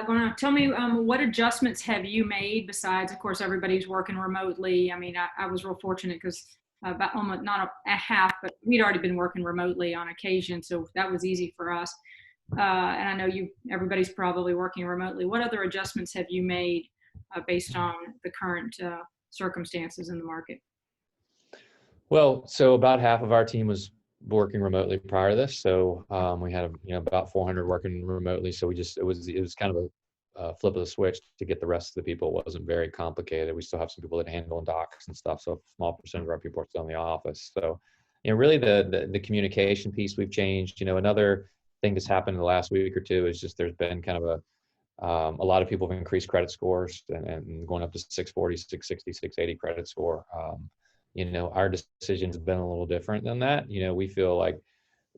Going on, tell me what adjustments have you made besides, of course, everybody's working remotely. I mean, I was real fortunate because about almost not a half, but we'd already been working remotely on occasion, so that was easy for us. And I know everybody's probably working remotely. What other adjustments have you made based on the current circumstances in the market? Well, so about half of our team was working remotely prior to this. So we had about 400 working remotely. So it was kind of a flip of the switch to get the rest of the people. It wasn't very complicated. We still have some people that handle docs and stuff. So a small percentage of our people are still in the office. So really the communication piece we've changed. Another thing that's happened in the last week or two is just there's been kind of a lot of people have increased credit scores and going up to 640, 660, 680 credit score. Our decisions have been a little different than that. We feel like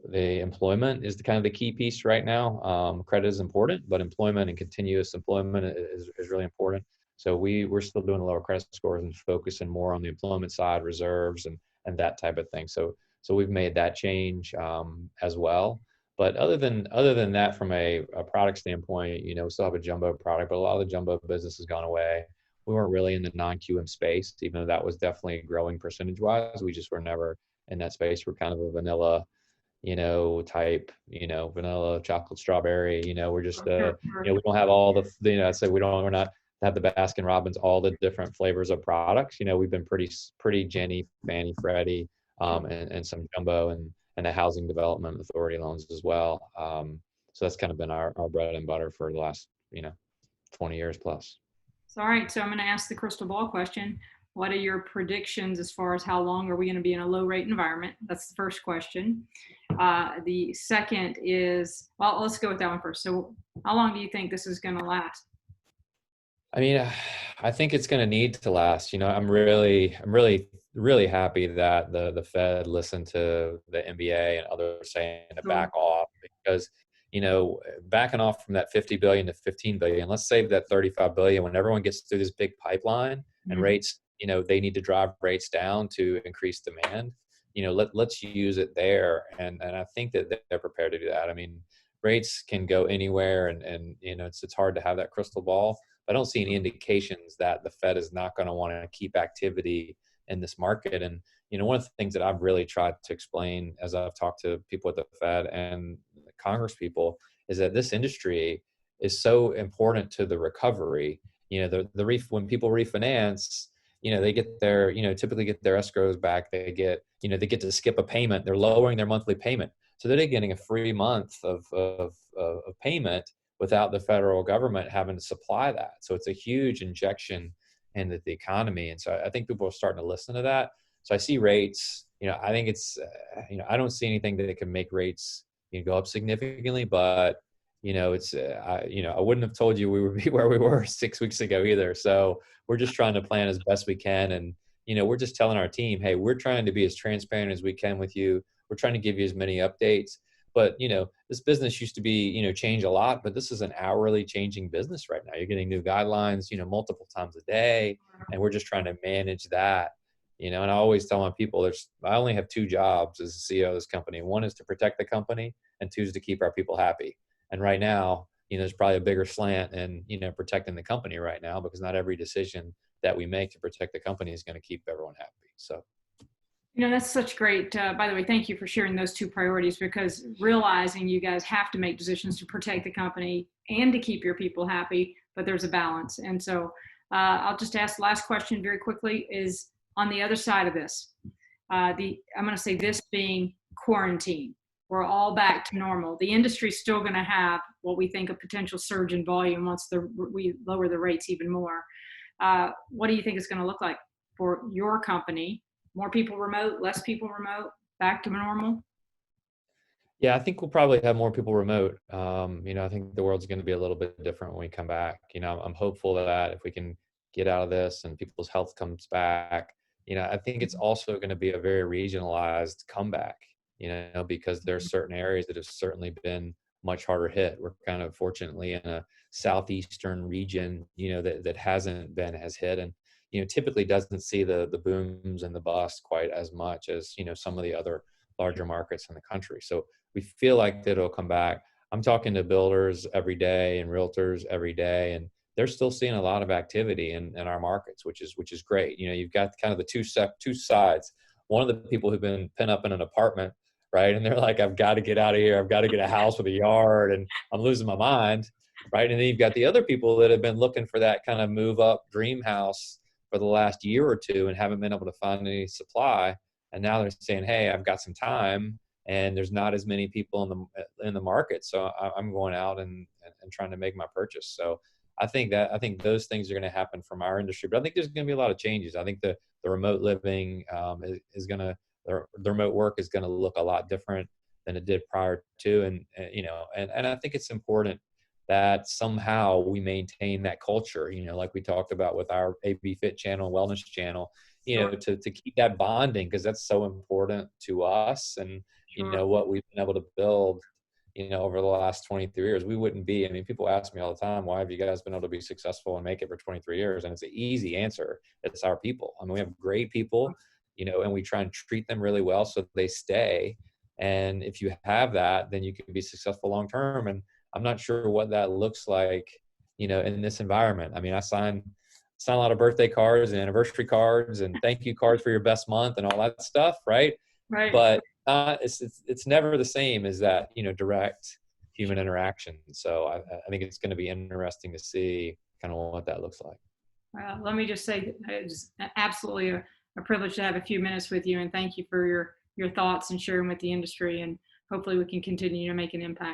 the employment is the kind of the key piece right now. Credit is important, but employment and continuous employment is really important. So we're still doing lower credit scores and focusing more on the employment side, reserves and that type of thing. So we've made that change as well. But other than that, from a product standpoint, we still have a jumbo product, but a lot of the jumbo business has gone away. We weren't really in the non-QM space, even though that was definitely growing percentage-wise. We just were never in that space. We're kind of a vanilla, type, vanilla chocolate strawberry. We're just, we don't have all the, I say we're not have the Baskin Robbins, all the different flavors of products. We've been pretty Jenny, Fannie, Freddie, and some jumbo and the housing development authority loans as well. So that's kind of been our bread and butter for the last, 20 years plus. So, all right, so I'm going to ask the crystal ball question. What are your predictions as far as how long are we going to be in a low rate environment? That's the first question. The second is, well, let's go with that one first. So how long do you think this is going to last? I mean, I think it's going to need to last. I'm really happy that the Fed listened to the NBA and others saying to back off, because backing off from that 50 billion to 15 billion, let's save that 35 billion when everyone gets through this big pipeline and rates, they need to drive rates down to increase demand. Let's use it there. And I think that they're prepared to do that. I mean, rates can go anywhere and it's hard to have that crystal ball. I don't see any indications that the Fed is not going to want to keep activity in this market. And, one of the things that I've really tried to explain as I've talked to people at the Fed and Congress people is that this industry is so important to the recovery. When people refinance, they get their, typically get their escrows back. They get, they get to skip a payment. They're lowering their monthly payment. So they're getting a free month of payment without the federal government having to supply that. So it's a huge injection into the economy. And so I think people are starting to listen to that. So I see rates, I think it's, I don't see anything that can make rates go up significantly, but it's, I wouldn't have told you we would be where we were 6 weeks ago either. So we're just trying to plan as best we can. And, we're just telling our team, hey, we're trying to be as transparent as we can with you. We're trying to give you as many updates. But, this business used to be, change a lot, but this is an hourly changing business right now. You're getting new guidelines, multiple times a day, and we're just trying to manage that, and I always tell my people, I only have two jobs as the CEO of this company. One is to protect the company, and two is to keep our people happy. And right now, there's probably a bigger slant in, protecting the company right now, because not every decision that we make to protect the company is going to keep everyone happy. So. That's such great. By the way, thank you for sharing those two priorities, because realizing you guys have to make decisions to protect the company and to keep your people happy, but there's a balance. And so I'll just ask the last question very quickly is on the other side of this, I'm going to say this being quarantine. We're all back to normal. The industry's still going to have what we think a potential surge in volume once we lower the rates even more. What do you think it's going to look like for your company? More people remote, less people remote, back to normal? Yeah, I think we'll probably have more people remote. I think the world's going to be a little bit different when we come back. I'm hopeful that if we can get out of this and people's health comes back, I think it's also going to be a very regionalized comeback, because there are certain areas that have certainly been much harder hit. We're kind of fortunately in a southeastern region, that hasn't been as hit. And typically doesn't see the booms and the bust quite as much as, some of the other larger markets in the country. So we feel like that it'll come back. I'm talking to builders every day and realtors every day, and they're still seeing a lot of activity in our markets, which is great. You know, you've got kind of the two sides. One of the people who've been pent up in an apartment, right? And they're like, I've got to get out of here. I've got to get a house with a yard, and I'm losing my mind, right? And then you've got the other people that have been looking for that kind of move up dream house for the last year or two and haven't been able to find any supply. And now they're saying, hey, I've got some time, and there's not as many people in the market, so I'm going out and trying to make my purchase. So I think those things are going to happen from our industry, but I think there's going to be a lot of changes. I think the remote living is going to the remote work is going to look a lot different than it did prior to, and you know, and I think it's important that somehow we maintain that culture, you know, like we talked about with our AB Fit channel, wellness channel, you Sure. know, to keep that bonding, because that's so important to us. And you Sure. know what we've been able to build, you know, over the last 23 years. We wouldn't be, I mean, people ask me all the time, why have you guys been able to be successful and make it for 23 years? And it's an easy answer. It's our people. I mean, we have great people, you know, and we try and treat them really well so they stay. And if you have that, then you can be successful long term. And I'm not sure what that looks like, you know, in this environment. I mean, I sign a lot of birthday cards and anniversary cards and thank you cards for your best month and all that stuff, right? Right. But it's never the same as that, you know, direct human interaction. So I think it's going to be interesting to see kind of what that looks like. Let me just say it's absolutely a privilege to have a few minutes with you, and thank you for your thoughts and sharing with the industry. And hopefully we can continue to make an impact.